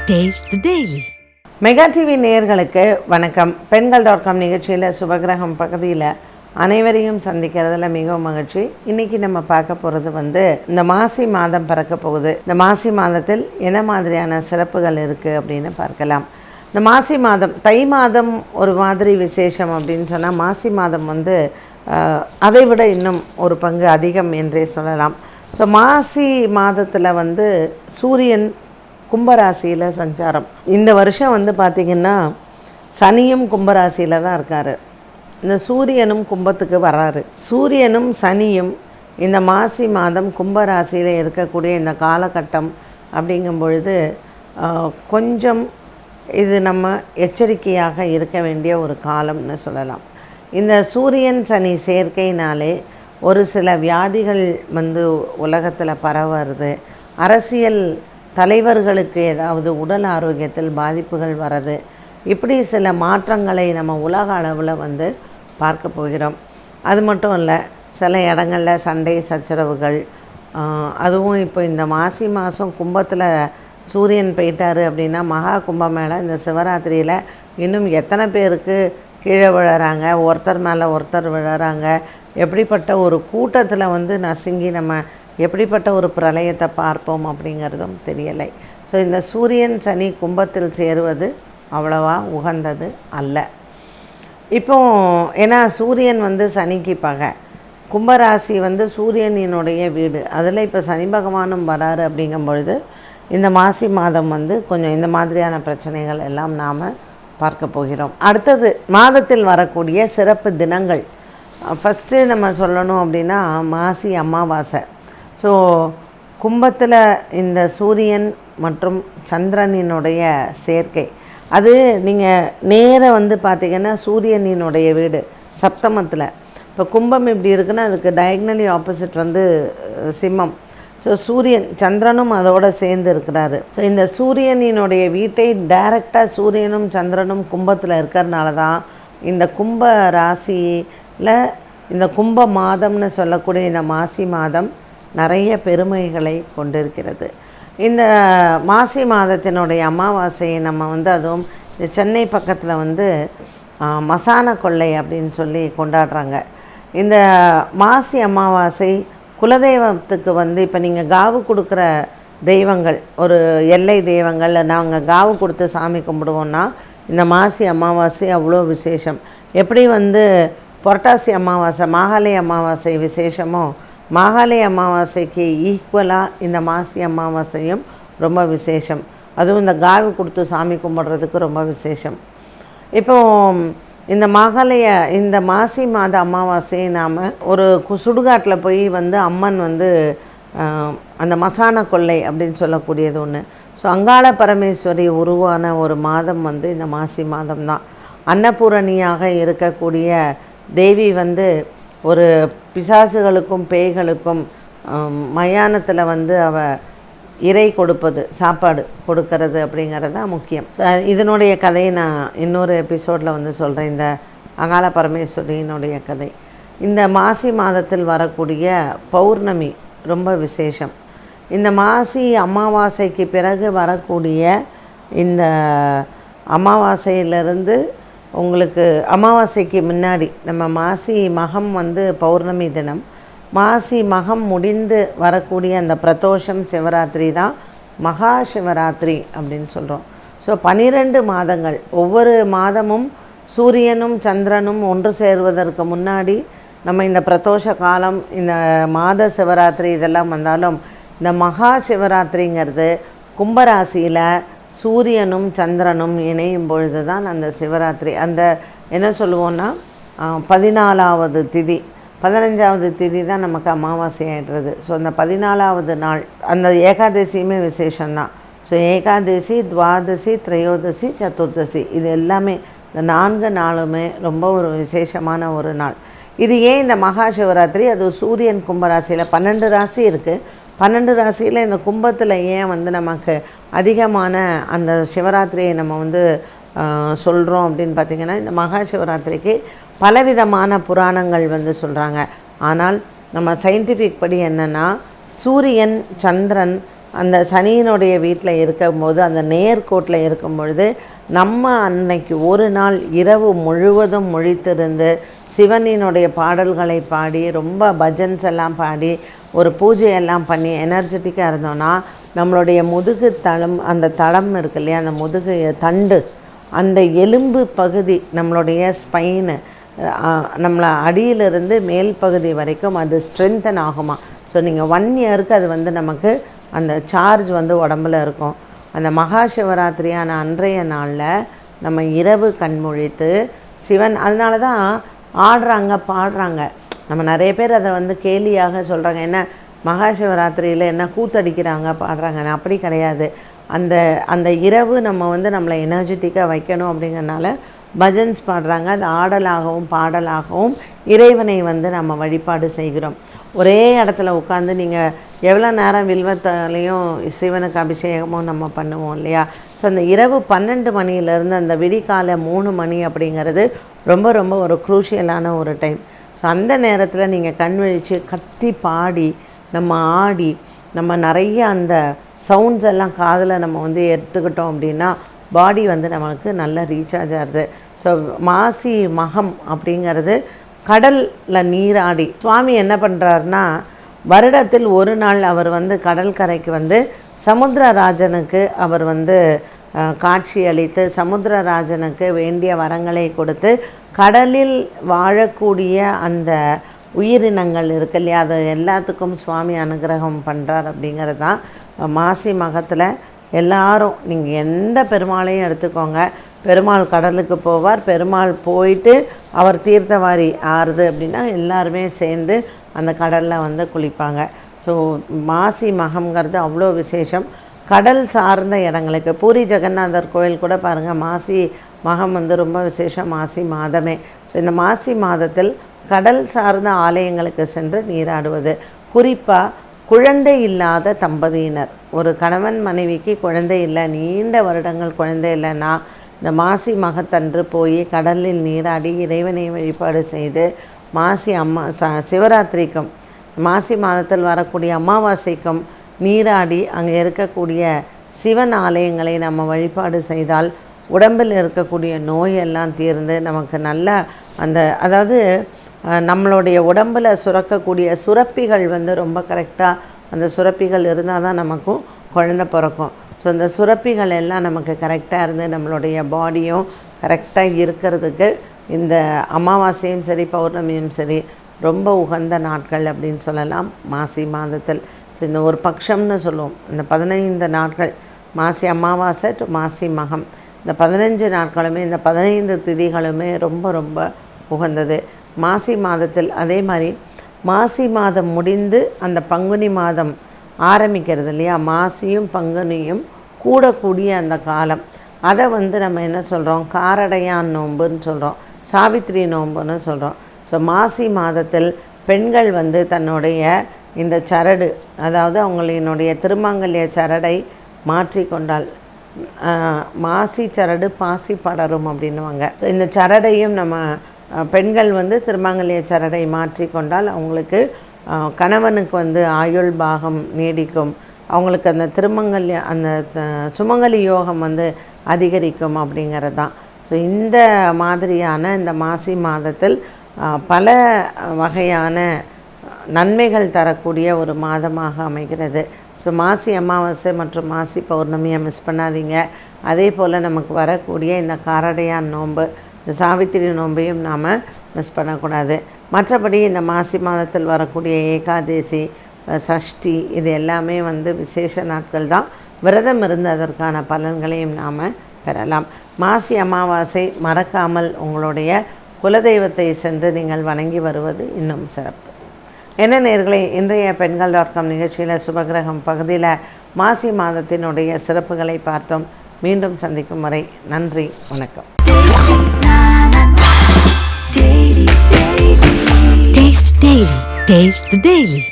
Taste the Daily. Mega TV நேயர்களுக்கு வணக்கம். பெண்கள்.com நிகழ்ச்சியில் சுபகிரகம் பகுதியில் அனைவரையும் சந்திக்கிறதுல மிகவும் மகிழ்ச்சி. இன்றைக்கி நம்ம பார்க்க போகிறது இந்த மாசி மாதம் பிறக்க போகுது. இந்த மாசி மாதத்தில் என்ன மாதிரியான சிறப்புகள் இருக்குது அப்படின்னு பார்க்கலாம். இந்த மாசி மாதம், தை மாதம் ஒரு மாதிரி விசேஷம் அப்படின்னு சொன்னால், மாசி மாதம் அதை விட இன்னும் ஒரு பங்கு அதிகம் என்றே சொல்லலாம். ஸோ மாசி மாதத்தில் சூரியன் கும்பராசியில் சஞ்சாரம். இந்த வருஷம் பார்த்திங்கன்னா சனியும் கும்பராசியில் தான் இருக்கார். இந்த சூரியனும் கும்பத்துக்கு வராரு. சூரியனும் சனியும் இந்த மாசி மாதம் கும்பராசியில் இருக்கக்கூடிய இந்த காலகட்டம் அப்படிங்கும் பொழுது கொஞ்சம் இது நம்ம எச்சரிக்கையாக இருக்க வேண்டிய ஒரு காலம்னு சொல்லலாம். இந்த சூரியன் சனி சேர்க்கையினாலே ஒரு சில வியாதிகள் உலகத்தில் பரவுறது, அரசியல் தலைவர்களுக்கு ஏதாவது உடல் ஆரோக்கியத்தில் பாதிப்புகள் வர்றது, இப்படி சில மாற்றங்களை நம்ம உலக அளவில் பார்க்க போகிறோம். அது மட்டும் இல்லை, சில இடங்களில் சண்டை சச்சரவுகள், அதுவும் இப்போ இந்த மாசி மாதம் கும்பத்தில் சூரியன் போயிட்டார் அப்படின்னா, மகா கும்பம் மேலே இந்த சிவராத்திரியில் இன்னும் எத்தனை பேருக்கு கீழே விழுறாங்க, ஒருத்தர் மேலே ஒருத்தர் விழுறாங்க, எப்படிப்பட்ட ஒரு கூட்டத்தில் நசுங்கி நம்ம எப்படிப்பட்ட ஒரு பிரளயத்தை பார்ப்போம் அப்படிங்கிறதும் தெரியலை. ஸோ இந்த சூரியன் சனி கும்பத்தில் சேருவது அவ்வளவா உகந்தது அல்ல. இப்போ ஏன்னா சூரியன் சனிக்கு பகை, கும்பராசி சூரியனினுடைய வீடு, அதில் இப்போ சனி பகவானும் வராரு. அப்படிங்கும் பொழுது இந்த மாசி மாதம் கொஞ்சம் இந்த மாதிரியான பிரச்சனைகள் எல்லாம் நாம் பார்க்க போகிறோம். அடுத்தது மாதத்தில் வரக்கூடிய சிறப்பு தினங்கள். ஃபஸ்ட்டு நம்ம சொல்லணும் அப்படின்னா மாசி அமாவாசை. ஸோ கும்பத்தில் இந்த சூரியன் மற்றும் சந்திரனினுடைய சேர்க்கை, அது நீங்கள் நேராக பார்த்திங்கன்னா சூரியனினுடைய வீடு சப்தமத்தில். இப்போ கும்பம் இப்படி இருக்குன்னா அதுக்கு டயக்னலி ஆப்போசிட் சிம்மம். ஸோ சூரியன் சந்திரனும் அதோடு சேர்ந்து இருக்கிறாரு. ஸோ இந்த சூரியனினுடைய வீட்டை டைரெக்டாக சூரியனும் சந்திரனும் கும்பத்தில் இருக்கிறதுனால தான் இந்த கும்ப ராசியில் இந்த கும்ப மாதம்னு சொல்லக்கூடிய இந்த மாசி மாதம் நிறைய பெருமைகளை கொண்டிருக்கிறது. இந்த மாசி மாதத்தினுடைய அமாவாசையை நம்ம அதுவும் இந்த சென்னை பக்கத்தில் மசான கொள்ளை அப்படின்னு சொல்லி கொண்டாடுறாங்க. இந்த மாசி அமாவாசை குலதெய்வத்துக்கு இப்போ நீங்கள் காவு கொடுக்குற தெய்வங்கள், ஒரு எல்லை தெய்வங்கள், நாங்கள் காவு கொடுத்து சாமி கும்பிடுவோன்னா இந்த மாசி அமாவாசை அவ்வளோ விசேஷம். எப்படி புரட்டாசி அமாவாசை மாகாளய அமாவாசை விசேஷமோ, மாகாளய அமாவாசைக்கு ஈக்குவலாக இந்த மாசி அமாவாசையும் ரொம்ப விசேஷம். அதுவும் இந்த காவு கொடுத்து சாமி கும்பிட்றதுக்கு ரொம்ப விசேஷம். இப்போது இந்த இந்த மாசி மாத அமாவாசையை நாம் ஒரு சுடுகாட்டில் போய் அம்மன் அந்த மசான கொள்ளை அப்படின்னு சொல்லக்கூடியது ஒன்று. ஸோ அங்காள பரமேஸ்வரி உருவான ஒரு மாதம் இந்த மாசி மாதம் தான். அன்னபூரணியாக இருக்கக்கூடிய தேவி ஒரு பிசாசுகளுக்கும் பேய்களுக்கும் மயானத்தில் அவ இறை கொடுப்பது, சாப்பாடு கொடுக்கறது அப்படிங்கிறது தான் முக்கியம். ஸோ இதனுடைய கதையை நான் இன்னொரு எபிசோடில் சொல்கிறேன். இந்த அங்காள பரமேஸ்வரியினுடைய கதை. இந்த மாசி மாதத்தில் வரக்கூடிய பௌர்ணமி ரொம்ப விசேஷம். இந்த மாசி அமாவாசைக்கு பிறகு வரக்கூடிய இந்த அமாவாசையிலிருந்து உங்களுக்கு அமாவாசைக்கு முன்னாடி நம்ம மாசி மகம் பௌர்ணமி தினம், மாசி மகம் முடிந்து வரக்கூடிய அந்த பிரதோஷம் சிவராத்திரி தான் மகா சிவராத்திரி அப்படின்னு சொல்கிறோம். ஸோ 12 மாதங்கள், ஒவ்வொரு மாதமும் சூரியனும் சந்திரனும் ஒன்று சேருவதற்கு முன்னாடி நம்ம இந்த பிரதோஷ காலம், இந்த மாத சிவராத்திரி இதெல்லாம் வந்தாலும், இந்த மகா சிவராத்திரிங்கிறது கும்பராசியில் சூரியனும் சந்திரனும் இணையும் பொழுது தான் அந்த சிவராத்திரி. அந்த என்ன சொல்லுவோன்னா 14வது திதி, 15வது திதி தான் நமக்கு அமாவாசை ஆகிடுறது. ஸோ அந்த 14வது நாள் அந்த ஏகாதசியுமே விசேஷந்தான். ஸோ ஏகாதசி, துவாதசி, திரையோதசி, சதுர்தசி, இது எல்லாமே இந்த 4 நாளுமே ரொம்ப ஒரு விசேஷமான ஒரு நாள். இது ஏன் இந்த மகா சிவராத்திரி? அது சூரியன் கும்பராசியில் 12 ராசி இருக்குது. 12 ராசியில் இந்த கும்பத்தில் ஏன் நமக்கு அதிகமான அந்த சிவராத்திரியை நம்ம சொல்கிறோம் அப்படின்னு பார்த்திங்கன்னா, இந்த மகா சிவராத்திரிக்கு பலவிதமான புராணங்கள் சொல்கிறாங்க. ஆனால் நம்ம சயின்டிஃபிக் படி என்னென்னா, சூரியன் சந்திரன் அந்த சனியினுடைய வீட்டில் இருக்கும்போது, அந்த நேர்கோட்டில் இருக்கும் பொழுது, நம்ம அன்னைக்கு ஒரு நாள் இரவு முழுவதும் முழித்திருந்து சிவனினுடைய பாடல்களை பாடி, ரொம்ப பஜன்ஸ் எல்லாம் பாடி, ஒரு பூஜையெல்லாம் பண்ணி எனர்ஜெட்டிக்காக இருந்தோன்னா, நம்மளுடைய முதுகு அந்த தளம் இருக்கு இல்லையா, அந்த முதுகு தண்டு, அந்த எலும்பு பகுதி, நம்மளுடைய ஸ்பைனு, நம்மளை அடியிலிருந்து மேல் பகுதி வரைக்கும் அது ஸ்ட்ரென்தன் ஆகுமா. ஸோ நீங்கள் 1 இயருக்கு அது வந்து நமக்கு அந்த சார்ஜ் வந்து உடம்புல இருக்கும். அந்த மகா சிவராத்திரியான அன்றைய நாளில் நம்ம இரவு கண்முழித்து சிவன், அதனால தான் ஆடுறாங்க பாடுறாங்க. நம்ம நிறைய பேர் அதை வந்து கேலியாக சொல்கிறாங்க, என்ன மகா சிவராத்திரியில் என்ன கூத்தடிக்கிறாங்க பாடுறாங்க. அப்படி கிடையாது. அந்த இரவு நம்ம வந்து நம்மளை எனர்ஜெட்டிக்காக வைக்கணும் அப்படிங்கிறனால பஜன்ஸ் பாடுறாங்க. அது ஆடலாகவும் பாடலாகவும் இறைவனை வந்து நம்ம வழிபாடு செய்கிறோம். ஒரே இடத்துல உட்காந்து நீங்கள் எவ்வளோ நேரம் வில்வத்தாலையும் சிவனுக்கு அபிஷேகமும் நம்ம பண்ணுவோம் இல்லையா. ஸோ அந்த இரவு 12 மணியிலேருந்து அந்த விடிகாலை 3 மணி அப்படிங்கிறது ரொம்ப ரொம்ப ஒரு குரூஷியலான ஒரு டைம். ஸோ அந்த நேரத்தில் நீங்கள் கண் விழித்து கத்தி பாடி நம்ம ஆடி நம்ம நிறைய அந்த சவுண்ட்ஸ் எல்லாம் காதில் நம்ம வந்து எடுத்துக்கிட்டோம் அப்படின்னா பாடி வந்து நமக்கு நல்லா ரீசார்ஜ் ஆகுது. ஸோ மாசி மகம் அப்படிங்கிறது கடலில் நீராடி சுவாமி என்ன பண்ணுறாருனா, வருடத்தில் ஒரு நாள் அவர் வந்து கடற்கரைக்கு வந்து சமுத்திரராஜனுக்கு அவர் வந்து காட்சி அளித்து சமுத்திரராஜனுக்கு வேண்டிய வரங்களை கொடுத்து கடலில் வாழக்கூடிய அந்த உயிரினங்கள் இருக்கு இல்லையா, அது எல்லாத்துக்கும் சுவாமி அனுகிரகம் பண்ணுறார் அப்படிங்கிறது தான் மாசி மகத்தில். எல்லாரும் நீங்கள் எந்த பெருமாளையும் எடுத்துக்கோங்க, பெருமாள் கடலுக்கு போவார், பெருமாள் போயிட்டு அவர் தீர்த்தவாரி ஆறுது அப்படின்னா எல்லாருமே சேர்ந்து அந்த கடலில் வந்து குளிப்பாங்க. ஸோ மாசி மகம்ங்கிறது அவ்வளோ விசேஷம். கடல் சார்ந்த இடங்களுக்கு பூரி ஜெகநாதர் கோயில் கூட பாருங்கள், மாசி மகம் வந்து ரொம்ப விசேஷம் மாசி மாதமே. ஸோ இந்த மாசி மாதத்தில் கடல் சார்ந்த ஆலயங்களுக்கு சென்று நீராடுவது, குறிப்பாக குழந்தை இல்லாத தம்பதியினர், ஒரு கணவன் மனைவிக்கு குழந்தை இல்லை, நீண்ட வருடங்கள் குழந்தை இல்லைன்னா இந்த மாசி மகத்தன்று போய் கடலில் நீராடி இறைவனை வழிபாடு செய்து மாசி சிவராத்திரிக்கும் மாசி மாதத்தில் வரக்கூடிய அமாவாசைக்கும் நீராடி அங்கே இருக்கக்கூடிய சிவன் ஆலயங்களை நம்ம வழிபாடு செய்தால் உடம்பில் இருக்கக்கூடிய நோயெல்லாம் தீர்ந்து நமக்கு நல்ல அந்த, அதாவது நம்மளுடைய உடம்பில் சுரக்கக்கூடிய சுரப்பிகள் வந்து ரொம்ப கரெக்டாக அந்த சுரப்பிகள் இருந்தால் தான் நமக்கும் குழந்தை பிறக்கும். ஸோ இந்த சுரப்பிகள் எல்லாம் நமக்கு கரெக்டாக இருந்து நம்மளுடைய பாடியும் கரெக்டாக இருக்கிறதுக்கு இந்த அமாவாசையும் சரி பௌர்ணமியும் சரி ரொம்ப உகந்த நாட்கள் அப்படின்னு சொல்லலாம் மாசி மாதத்தில். ஸோ இந்த ஒரு பட்சம்னு சொல்லுவோம், இந்த 15 நாட்கள் மாசி அமாவாசை டு மாசி மகம், இந்த 15 நாட்களுமே இந்த 15 திதிகளுமே ரொம்ப ரொம்ப உகந்தது மாசி மாதத்தில். அதே மாதிரி மாசி மாதம் முடிந்து அந்த பங்குனி மாதம் ஆரம்பிக்கிறது இல்லையா, மாசியும் பங்குனியும் கூடக்கூடிய அந்த காலம், அதை வந்து நம்ம என்ன சொல்கிறோம், காரடையான் நோன்புன்னு சொல்கிறோம், சாவித்திரி நோன்புன்னு சொல்கிறோம். ஸோ மாசி மாதத்தில் பெண்கள் வந்து தன்னுடைய இந்த சரடு, அதாவது அவங்களினுடைய திருமாங்கல்ய சரடை மாற்றிக்கொண்டால் மாசி சரடு பாசி படரும் அப்படின்னுவாங்க. ஸோ இந்த சரடையும் நம்ம பெண்கள் வந்து திருமாங்கல்ய சரடை மாற்றிக்கொண்டால் அவங்களுக்கு கணவனுக்கு வந்து ஆயுள் பாகம் நீடிக்கும், அவங்களுக்கு அந்த திருமங்கல்ய அந்த சுமங்கலி யோகம் வந்து அதிகரிக்கும் அப்படிங்கிறது தான். ஸோ இந்த மாதிரியான இந்த மாசி மாதத்தில் பல வகையான நன்மைகள் தரக்கூடிய ஒரு மாதமாக அமைகிறது. ஸோ மாசி அமாவாசை மற்றும் மாசி பௌர்ணமியை மிஸ் பண்ணாதீங்க. அதே போல் நமக்கு வரக்கூடிய இந்த காரடையான் நோன்பு, இந்த சாவித்திரி நோன்பையும் நாம் மிஸ் பண்ணக்கூடாது. மற்றபடி இந்த மாசி மாதத்தில் வரக்கூடிய ஏகாதேசி, சஷ்டி, இது எல்லாமே வந்து விசேஷ நாட்கள் தான். விரதம் இருந்து அதற்கான பலன்களையும் நாம் பெறலாம். மாசி அமாவாசை மறக்காமல் உங்களுடைய குலதெய்வத்தை சென்று நீங்கள் வணங்கி வருவது இன்னும் சிறப்பு. என்ன நேயர்களே, இன்றைய பெண்கள்.com நிகழ்ச்சியில் சுபகிரகம் பகுதியில் மாசி மாதத்தினுடைய சிறப்புகளை பார்த்தோம். மீண்டும் சந்திக்கும் வரை நன்றி, வணக்கம். Taste the Daily.